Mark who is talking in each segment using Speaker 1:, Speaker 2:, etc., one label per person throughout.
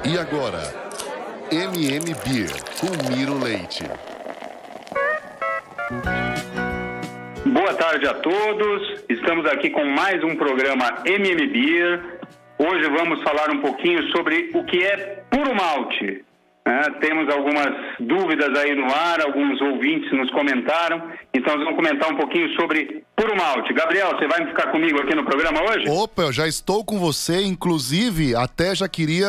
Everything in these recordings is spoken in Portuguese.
Speaker 1: E agora, MM Beer, com Miro Leite.
Speaker 2: Boa tarde a todos, estamos aqui com mais um programa MM Beer. Hoje vamos falar um pouquinho sobre o que é puro malte. Temos algumas dúvidas aí no ar, alguns ouvintes nos comentaram, então nós vamos comentar um pouquinho sobre puro malte. Gabriel, você vai ficar comigo aqui no programa hoje?
Speaker 1: Opa, eu já estou com você, inclusive até já queria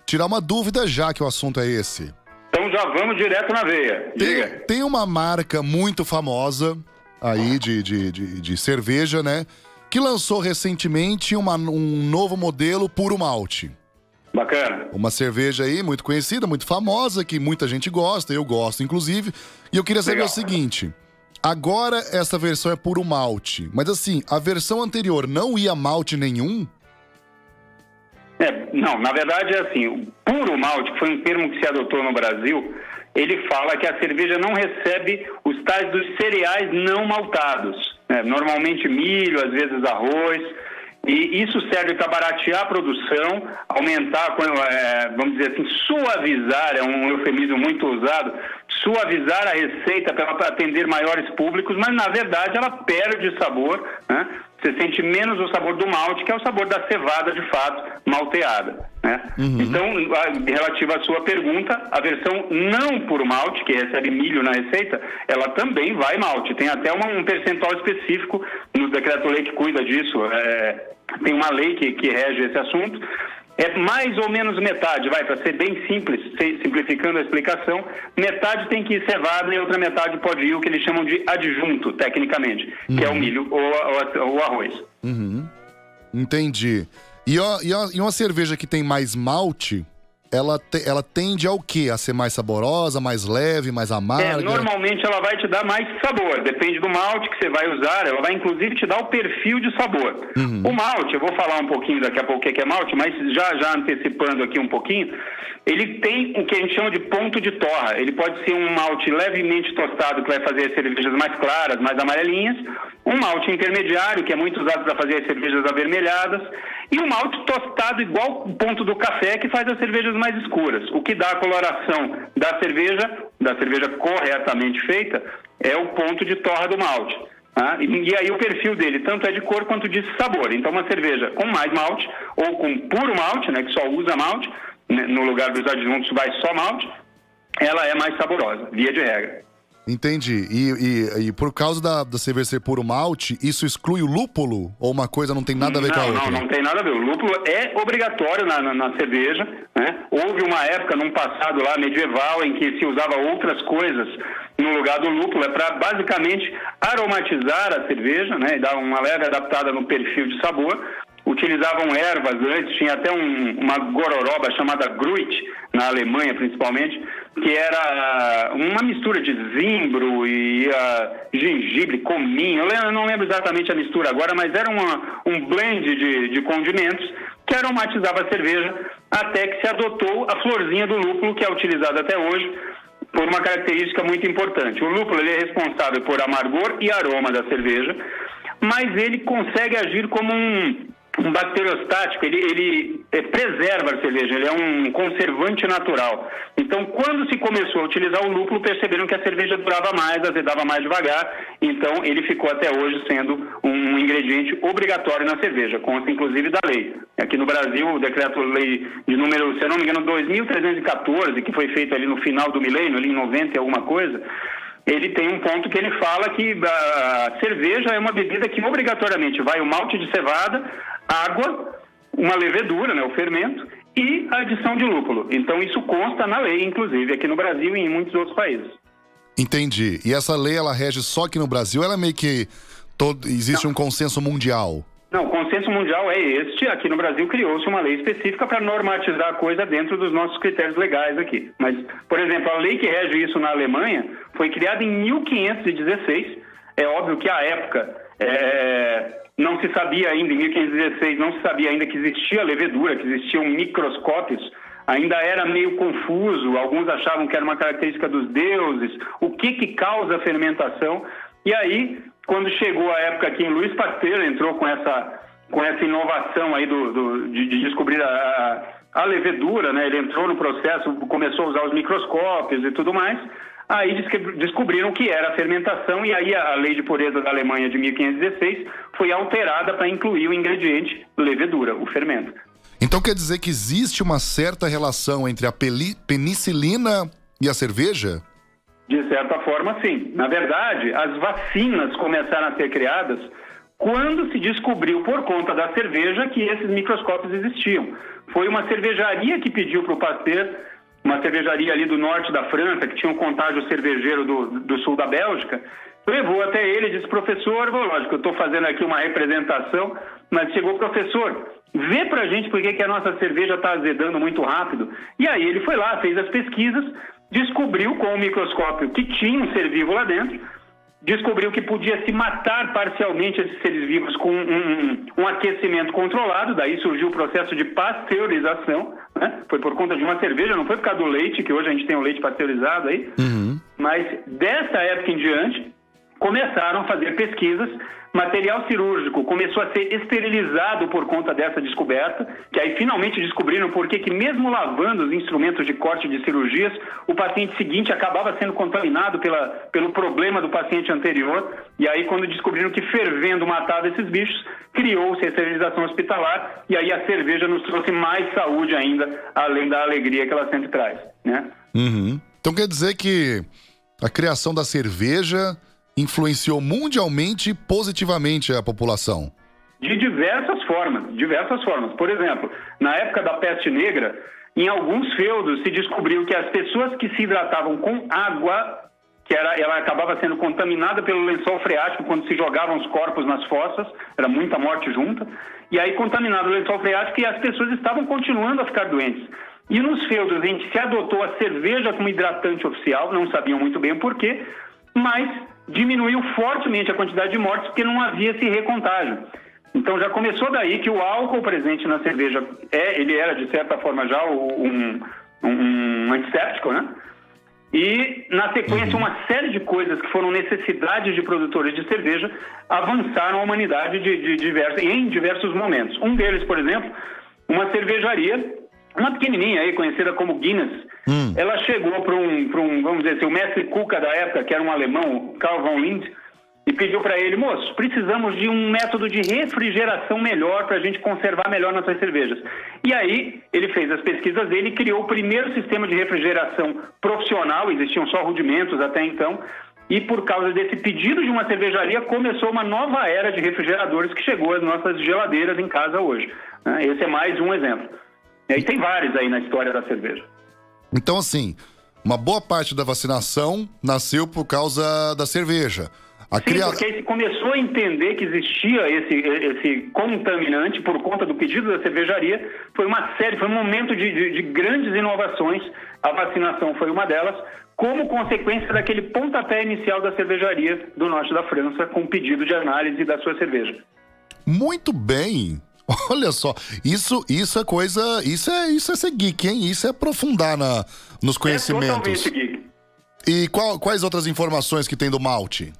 Speaker 1: tirar uma dúvida já que o assunto é esse.
Speaker 2: Então já vamos direto na veia. Diga.
Speaker 1: Tem uma marca muito famosa aí de cerveja, né? Que lançou recentemente um novo modelo puro malte.
Speaker 2: Bacana.
Speaker 1: Uma cerveja aí muito conhecida, muito famosa, que muita gente gosta, eu gosto inclusive. E eu queria saber o seguinte, agora essa versão é puro malte, mas assim, a versão anterior não ia malte nenhum?
Speaker 2: Não, na verdade é assim, o puro malte, que foi um termo que se adotou no Brasil, ele fala que a cerveja não recebe os tais dos cereais não maltados, normalmente milho, às vezes arroz, e isso serve para baratear a produção, aumentar, vamos dizer assim, suavizar, é um eufemismo muito usado, suavizar a receita para atender maiores públicos, mas na verdade ela perde sabor, né? Você sente menos o sabor do malte, que é o sabor da cevada, de fato, malteada, né?
Speaker 1: Uhum.
Speaker 2: Então, relativa à sua pergunta, a versão não puro malte, que recebe milho na receita, ela também vai malte. Tem até um percentual específico no decreto-lei que cuida disso. Tem uma lei que rege esse assunto. É mais ou menos metade, para ser bem simples, simplificando a explicação, metade tem que ir cevada e outra metade pode ir o que eles chamam de adjunto, tecnicamente, que é o milho ou o arroz.
Speaker 1: Uhum. Entendi. E uma cerveja que tem mais malte, ela tende ao quê? A ser mais saborosa, mais leve, mais amarga?
Speaker 2: Normalmente ela vai te dar mais sabor, depende do malte que você vai usar, ela vai inclusive te dar o perfil de sabor.
Speaker 1: Uhum.
Speaker 2: O malte, eu vou falar um pouquinho daqui a pouco o que é malte, mas já antecipando aqui um pouquinho, ele tem o que a gente chama de ponto de torra. Ele pode ser um malte levemente tostado, que vai fazer as cervejas mais claras, mais amarelinhas, um malte intermediário, que é muito usado para fazer as cervejas avermelhadas, e um malte tostado igual o ponto do café, que faz as cervejas mais escuras. O que dá a coloração da cerveja corretamente feita, é o ponto de torra do malte. E aí o perfil dele tanto é de cor quanto de sabor. Então uma cerveja com mais malte, ou com puro malte, que só usa malte, no lugar dos adjuntos vai só malte, ela é mais saborosa, via de regra.
Speaker 1: Entendi. E por causa da cerveja ser puro malte, isso exclui o lúpulo? Ou uma coisa não tem nada a ver com a outra?
Speaker 2: Não tem nada a ver. O lúpulo é obrigatório na cerveja, né? Houve uma época, num passado lá medieval, em que se usava outras coisas no lugar do lúpulo, para basicamente aromatizar a cerveja, né? E dar uma leve adaptada no perfil de sabor. Utilizavam ervas antes, tinha até uma gororoba chamada Gruit, na Alemanha principalmente, que era uma mistura de zimbro e gengibre, cominho, eu não lembro exatamente a mistura agora, mas era um blend de condimentos que aromatizava a cerveja, até que se adotou a florzinha do lúpulo, que é utilizada até hoje, por uma característica muito importante. O lúpulo ele é responsável por amargor e aroma da cerveja, mas ele consegue agir como um bacteriostático, ele preserva a cerveja, ele é um conservante natural. Então, quando se começou a utilizar o lúpulo, perceberam que a cerveja durava mais, azedava mais devagar, então ele ficou até hoje sendo um ingrediente obrigatório na cerveja, consta inclusive da lei. Aqui no Brasil, o decreto-lei de número, se eu não me engano, 2314, que foi feito ali no final do milênio, ali em 90 e alguma coisa, ele tem um ponto que ele fala que a cerveja é uma bebida que obrigatoriamente vai o malte de cevada, água, uma levedura, o fermento, e a adição de lúpulo. Então isso consta na lei, inclusive, aqui no Brasil e em muitos outros países.
Speaker 1: Entendi. E essa lei, ela rege só aqui no Brasil? Ela é meio que... existe um consenso mundial?
Speaker 2: Não, o consenso mundial é este. Aqui no Brasil criou-se uma lei específica para normatizar a coisa dentro dos nossos critérios legais aqui. Mas, por exemplo, a lei que rege isso na Alemanha foi criada em 1516. É óbvio que à época não se sabia ainda, em 1516, não se sabia ainda que existia levedura, que existiam microscópios. Ainda era meio confuso, alguns achavam que era uma característica dos deuses, o que causa a fermentação. E aí, quando chegou a época que Louis Pasteur entrou com essa inovação aí de descobrir a levedura, né? Ele entrou no processo, começou a usar os microscópios e tudo mais. Aí descobriram que era a fermentação, e aí a lei de pureza da Alemanha de 1516 foi alterada para incluir o ingrediente levedura, o fermento.
Speaker 1: Então quer dizer que existe uma certa relação entre a penicilina e a cerveja?
Speaker 2: De certa forma, sim. Na verdade, as vacinas começaram a ser criadas quando se descobriu, por conta da cerveja, que esses microscópios existiam. Foi uma cervejaria que pediu para o Pasteur, uma cervejaria ali do norte da França, que tinha um contágio cervejeiro do sul da Bélgica, levou até ele e disse: professor, lógico, eu estou fazendo aqui uma representação, mas chegou: professor, vê pra gente por que a nossa cerveja está azedando muito rápido. E aí ele foi lá, fez as pesquisas, descobriu com o microscópio que tinha um ser vivo lá dentro, descobriu que podia se matar parcialmente esses seres vivos com um aquecimento controlado. Daí surgiu o processo de pasteurização, né? Foi por conta de uma cerveja, não foi por causa do leite, que hoje a gente tem o leite pasteurizado aí, mas dessa época em diante começaram a fazer pesquisas. Material cirúrgico começou a ser esterilizado por conta dessa descoberta, que aí finalmente descobriram por que mesmo lavando os instrumentos de corte de cirurgias, o paciente seguinte acabava sendo contaminado pelo problema do paciente anterior. E aí, quando descobriram que fervendo matava esses bichos, criou-se a esterilização hospitalar, e aí a cerveja nos trouxe mais saúde ainda, além da alegria que ela sempre traz, né?
Speaker 1: Então quer dizer que a criação da cerveja influenciou mundialmente positivamente a população?
Speaker 2: De diversas formas. Por exemplo, na época da peste negra, em alguns feudos se descobriu que as pessoas que se hidratavam com água, ela acabava sendo contaminada pelo lençol freático quando se jogavam os corpos nas fossas, era muita morte junta, e aí contaminado o lençol freático, e as pessoas estavam continuando a ficar doentes. E nos feudos em que se adotou a cerveja como hidratante oficial, não sabiam muito bem o porquê, mas diminuiu fortemente a quantidade de mortes porque não havia esse recontágio. Então já começou daí que o álcool presente na cerveja, ele era de certa forma já um antisséptico, né? E na sequência uma série de coisas que foram necessidades de produtores de cerveja avançaram a humanidade em diversos momentos. Um deles, por exemplo, uma cervejaria, uma pequenininha aí, conhecida como Guinness, ela chegou para vamos dizer assim, o mestre Cuca da época, que era um alemão, Karl von Lind, e pediu para ele: moço, precisamos de um método de refrigeração melhor para a gente conservar melhor nossas cervejas. E aí ele fez as pesquisas dele e criou o primeiro sistema de refrigeração profissional, existiam só rudimentos até então, e por causa desse pedido de uma cervejaria começou uma nova era de refrigeradores que chegou às nossas geladeiras em casa hoje. Esse é mais um exemplo. E tem vários aí na história da cerveja.
Speaker 1: Então, assim, uma boa parte da vacinação nasceu por causa da cerveja.
Speaker 2: Porque aí se começou a entender que existia esse contaminante por conta do pedido da cervejaria. Foi um momento de grandes inovações. A vacinação foi uma delas, como consequência daquele pontapé inicial da cervejaria do norte da França, com o pedido de análise da sua cerveja.
Speaker 1: Muito bem! Olha só, isso é coisa, isso é ser geek, hein? Isso é aprofundar nos conhecimentos.
Speaker 2: É totalmente geek.
Speaker 1: E quais outras informações que tem do malte?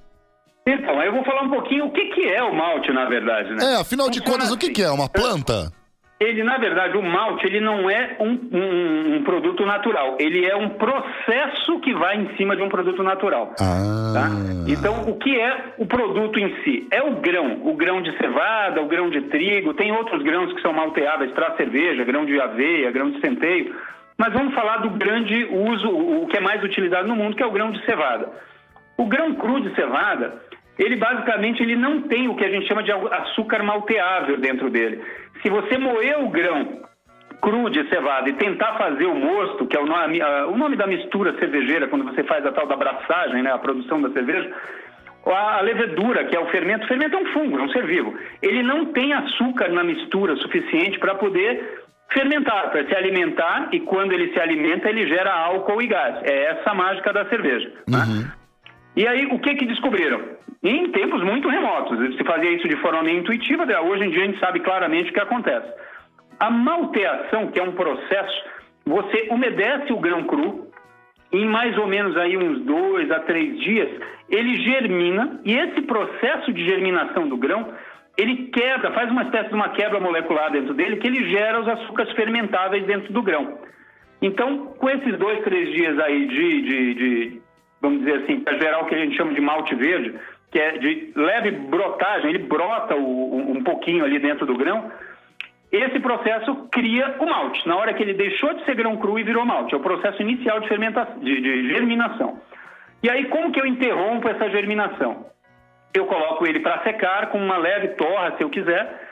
Speaker 2: Então, eu vou falar um pouquinho o que é o malte, na verdade, né?
Speaker 1: Afinal de contas, o que é? Uma planta?
Speaker 2: Ele, na verdade, o malte, ele não é um produto natural. Ele é um processo que vai em cima de um produto natural. Tá? Então, o que é o produto em si? É o grão de cevada, o grão de trigo, tem outros grãos que são malteados para cerveja, grão de aveia, grão de centeio. Mas vamos falar do grande uso, o que é mais utilizado no mundo, que é o grão de cevada. O grão cru de cevada, ele basicamente não tem o que a gente chama de açúcar malteável dentro dele. Se você moer o grão cru de cevada e tentar fazer o mosto, que é o nome da mistura cervejeira, quando você faz a tal da braçagem, né, a produção da cerveja, a levedura, que é o fermento é um fungo, é um ser vivo. Ele não tem açúcar na mistura suficiente para poder fermentar, para se alimentar, e quando ele se alimenta, ele gera álcool e gás. É essa a mágica da cerveja. Né? E aí, o que descobriram? Em tempos muito remotos, se fazia isso de forma meio intuitiva, hoje em dia a gente sabe claramente o que acontece. A malteação, que é um processo, você umedece o grão cru, em mais ou menos aí uns 2 a 3 dias, ele germina, e esse processo de germinação do grão ele quebra, faz uma espécie de uma quebra molecular dentro dele, que ele gera os açúcares fermentáveis dentro do grão. Então, com esses 2, 3 dias aí vamos dizer assim, para gerar o que a gente chama de malte verde, que é de leve brotagem, ele brota um pouquinho ali dentro do grão, esse processo cria o malte. Na hora que ele deixou de ser grão cru e virou malte, é o processo inicial de fermentação, de germinação. E aí, como que eu interrompo essa germinação? Eu coloco ele para secar com uma leve torra, se eu quiser.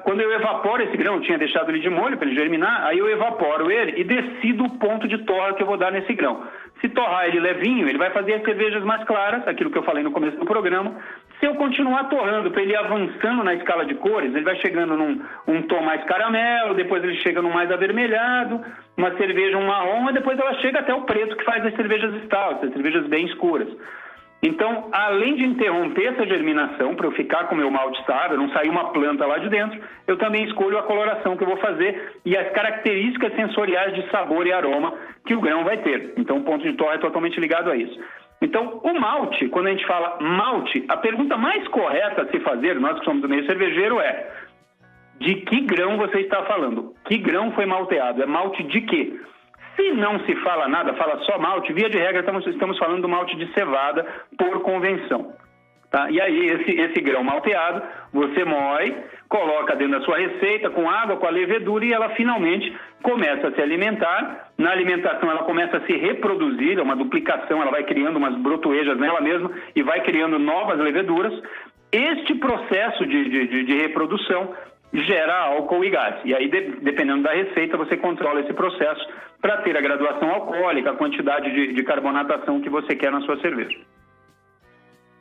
Speaker 2: Quando eu evaporo esse grão, eu tinha deixado ele de molho para ele germinar, aí eu evaporo ele e decido o ponto de torra que eu vou dar nesse grão. Se torrar ele levinho, ele vai fazer as cervejas mais claras, aquilo que eu falei no começo do programa. Se eu continuar torrando para ele ir avançando na escala de cores, ele vai chegando num tom mais caramelo, depois ele chega num mais avermelhado, uma cerveja marrom, e depois ela chega até o preto, que faz as cervejas stouts, as cervejas bem escuras. Então, além de interromper essa germinação, para eu ficar com o meu malte estável, não sair uma planta lá de dentro, eu também escolho a coloração que eu vou fazer e as características sensoriais de sabor e aroma que o grão vai ter. Então, o ponto de torra é totalmente ligado a isso. Então, o malte, quando a gente fala malte, a pergunta mais correta a se fazer, nós que somos do meio cervejeiro, é: de que grão você está falando? Que grão foi malteado? É malte de quê? Se não se fala nada, fala só malte, via de regra estamos falando do malte de cevada por convenção. Tá? E aí esse grão malteado, você moe, coloca dentro da sua receita com água, com a levedura, e ela finalmente começa a se alimentar. Na alimentação ela começa a se reproduzir, é uma duplicação, ela vai criando umas brotoejas nela mesma e vai criando novas leveduras. Este processo de reprodução gera álcool e gás. E aí, dependendo da receita, você controla esse processo para ter a graduação alcoólica, a quantidade de carbonatação que você quer na sua cerveja.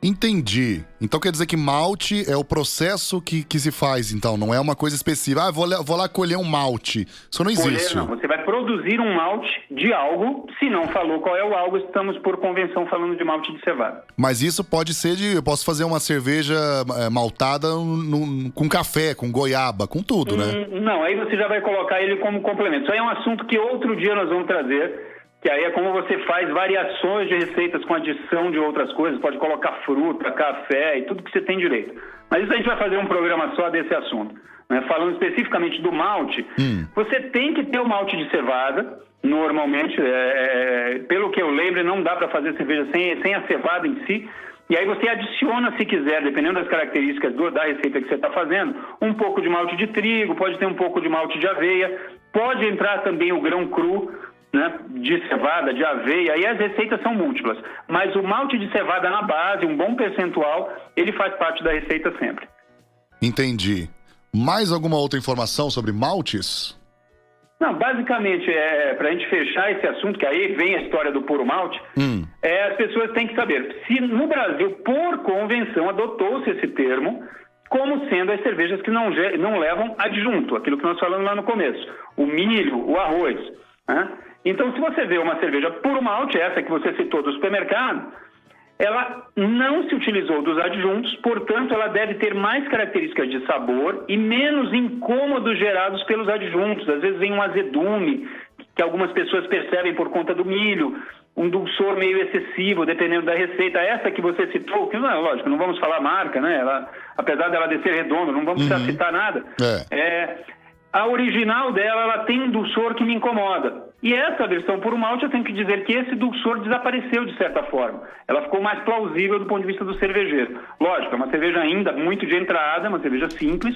Speaker 1: Entendi. Então quer dizer que malte é o processo que se faz, então, não é uma coisa específica. Ah, vou lá colher um malte. Isso não existe.
Speaker 2: Não, você vai produzir um malte de algo. Se não falou qual é o algo, estamos por convenção falando de malte de cevada.
Speaker 1: Mas isso pode ser eu posso fazer uma cerveja maltada com café, com goiaba, com tudo, né?
Speaker 2: Não, aí você já vai colocar ele como complemento. Isso aí é um assunto que outro dia nós vamos trazer, que aí é como você faz variações de receitas com adição de outras coisas. Pode colocar fruta, café e tudo que você tem direito. Mas isso a gente vai fazer um programa só desse assunto. Né? Falando especificamente do malte, você tem que ter o malte de cevada. Normalmente, pelo que eu lembro, não dá para fazer cerveja sem a cevada em si. E aí você adiciona, se quiser, dependendo das características da receita que você está fazendo, um pouco de malte de trigo, pode ter um pouco de malte de aveia, pode entrar também o grão cru, né, de cevada, de aveia, aí as receitas são múltiplas. Mas o malte de cevada na base, um bom percentual, ele faz parte da receita sempre.
Speaker 1: Entendi. Mais alguma outra informação sobre maltes?
Speaker 2: Não, basicamente, para a gente fechar esse assunto, que aí vem a história do puro malte, as pessoas têm que saber, se no Brasil, por convenção, adotou-se esse termo como sendo as cervejas que não levam adjunto, aquilo que nós falamos lá no começo, o milho, o arroz, né? Então, se você vê uma cerveja puro malte, essa que você citou do supermercado, ela não se utilizou dos adjuntos, portanto, ela deve ter mais características de sabor e menos incômodos gerados pelos adjuntos. Às vezes vem um azedume, que algumas pessoas percebem por conta do milho, um dulçor meio excessivo, dependendo da receita. Essa que você citou, que não é lógico, não vamos falar marca, né? Apesar dela de ser redonda, não vamos citar nada. A original dela, ela tem um dulçor que me incomoda. E essa versão puro malte, eu tenho que dizer que esse dulçor desapareceu de certa forma. Ela ficou mais plausível do ponto de vista do cervejeiro. Lógico, é uma cerveja ainda muito de entrada, uma cerveja simples,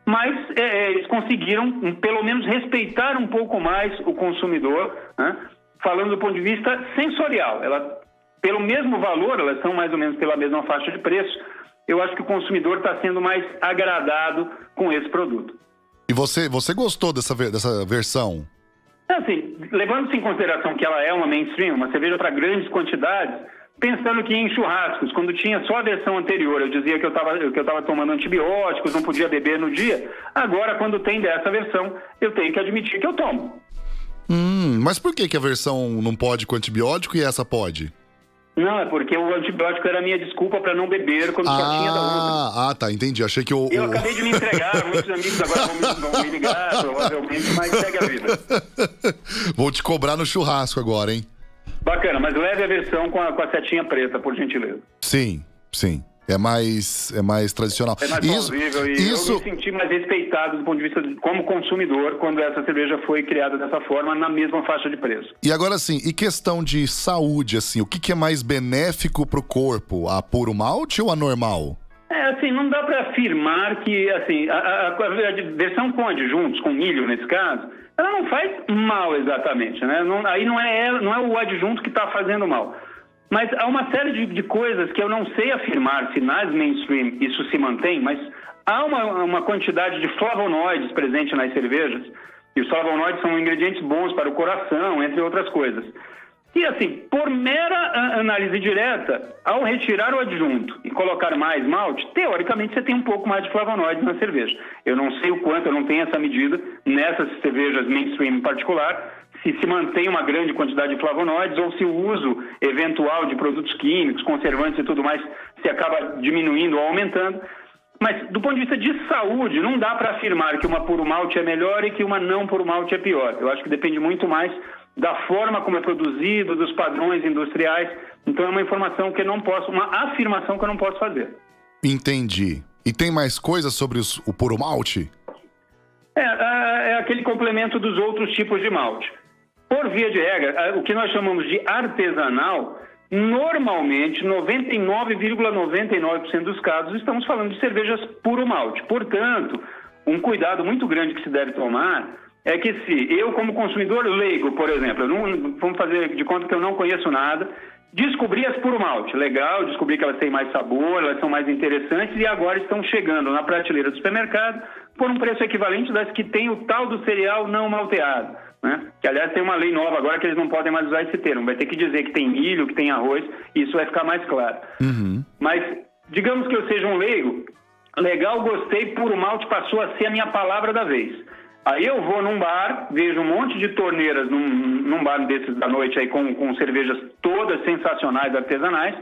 Speaker 2: mas eles conseguiram, pelo menos, respeitar um pouco mais o consumidor, né? Falando do ponto de vista sensorial. Pelo mesmo valor, elas são mais ou menos pela mesma faixa de preço. Eu acho que o consumidor está sendo mais agradado com esse produto.
Speaker 1: E você gostou dessa versão?
Speaker 2: Assim, levando-se em consideração que ela é uma mainstream, uma cerveja para grandes quantidades, pensando que em churrascos, quando tinha só a versão anterior, eu dizia que eu estava tomando antibióticos, não podia beber no dia. Agora, quando tem dessa versão, eu tenho que admitir que eu tomo.
Speaker 1: Mas por que a versão não pode com antibiótico e essa pode?
Speaker 2: Não, é porque o antibiótico era a minha desculpa para não beber quando só tinha da outra.
Speaker 1: Tá, entendi. Achei que
Speaker 2: eu acabei de me entregar, muitos amigos agora vão me ligar, provavelmente, mas segue a vida.
Speaker 1: Vou te cobrar no churrasco agora, hein?
Speaker 2: Bacana, mas leve a versão com a setinha preta, por gentileza.
Speaker 1: Sim. É mais tradicional.
Speaker 2: É mais plausível eu me senti mais respeitado do ponto de vista como consumidor quando essa cerveja foi criada dessa forma, na mesma faixa de preço.
Speaker 1: E agora, assim, e questão de saúde, assim, o que é mais benéfico pro corpo? A puro malte ou a normal?
Speaker 2: Assim, não dá para afirmar que, assim, a versão com adjuntos, com milho nesse caso, ela não faz mal exatamente, né? Aí não é o adjunto que está fazendo mal. Mas há uma série de coisas que eu não sei afirmar se nas mainstream isso se mantém, mas há uma quantidade de flavonoides presente nas cervejas, e os flavonoides são ingredientes bons para o coração, entre outras coisas. E assim, por mera análise direta, ao retirar o adjunto e colocar mais malte, teoricamente você tem um pouco mais de flavonoides na cerveja. Eu não sei o quanto, eu não tenho essa medida nessas cervejas mainstream em particular, se mantém uma grande quantidade de flavonoides ou se o uso eventual de produtos químicos, conservantes e tudo mais se acaba diminuindo ou aumentando. Mas do ponto de vista de saúde, não dá para afirmar que uma puro malte é melhor e que uma não puro malte é pior. Eu acho que depende muito mais da forma como é produzido, dos padrões industriais. Então é uma informação que eu não posso, uma afirmação que eu não posso fazer.
Speaker 1: Entendi. E tem mais coisas sobre o puro malte?
Speaker 2: É aquele complemento dos outros tipos de malte. Por via de regra, o que nós chamamos de artesanal, normalmente, 99,99% dos casos, estamos falando de cervejas puro malte. Portanto, um cuidado muito grande que se deve tomar é que se eu, como consumidor leigo, por exemplo, vamos fazer de conta que eu não conheço nada, descobri as puro malte, legal, descobri que elas têm mais sabor, elas são mais interessantes e agora estão chegando na prateleira do supermercado por um preço equivalente das que tem o tal do cereal não malteado, né? Que, aliás, tem uma lei nova agora que eles não podem mais usar esse termo. Vai ter que dizer que tem milho, que tem arroz, e isso vai ficar mais claro.
Speaker 1: Uhum.
Speaker 2: Mas, digamos que eu seja um leigo, legal, gostei, puro malte passou a ser a minha palavra da vez. Aí eu vou num bar, vejo um monte de torneiras num bar desses da noite aí com cervejas todas sensacionais, artesanais,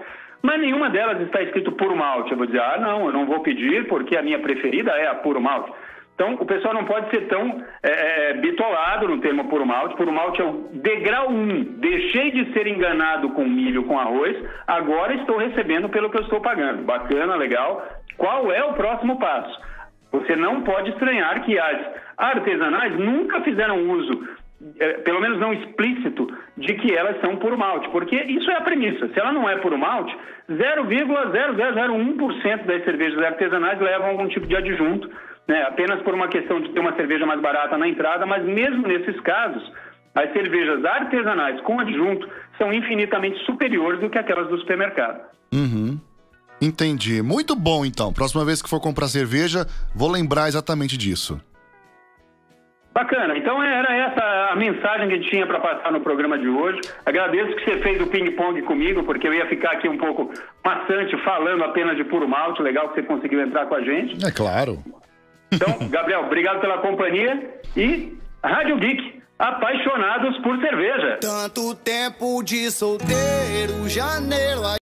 Speaker 2: mas nenhuma delas está escrito puro malte. Eu vou dizer, não, eu não vou pedir porque a minha preferida é a puro malte. Então, o pessoal não pode ser tão bitolado no termo puro malte. Puro malte é o degrau 1. Deixei de ser enganado com milho, com arroz, agora estou recebendo pelo que eu estou pagando. Bacana, legal. Qual é o próximo passo? Você não pode estranhar que as artesanais nunca fizeram uso, pelo menos não explícito, de que elas são puro malte, porque isso é a premissa. Se ela não é puro malte, 0,0001% das cervejas artesanais levam algum tipo de adjunto, né, apenas por uma questão de ter uma cerveja mais barata na entrada, mas mesmo nesses casos, as cervejas artesanais com adjunto são infinitamente superiores do que aquelas do supermercado.
Speaker 1: Uhum. Entendi. Muito bom, então. Próxima vez que for comprar cerveja, vou lembrar exatamente disso.
Speaker 2: Bacana. Então era essa a mensagem que a gente tinha para passar no programa de hoje. Agradeço que você fez o ping-pong comigo, porque eu ia ficar aqui um pouco maçante falando apenas de puro malte. Legal que você conseguiu entrar com a gente.
Speaker 1: É claro.
Speaker 2: Então, Gabriel, obrigado pela companhia e Rádio Geek, apaixonados por cerveja.
Speaker 3: Tanto tempo de solteiro, janeiro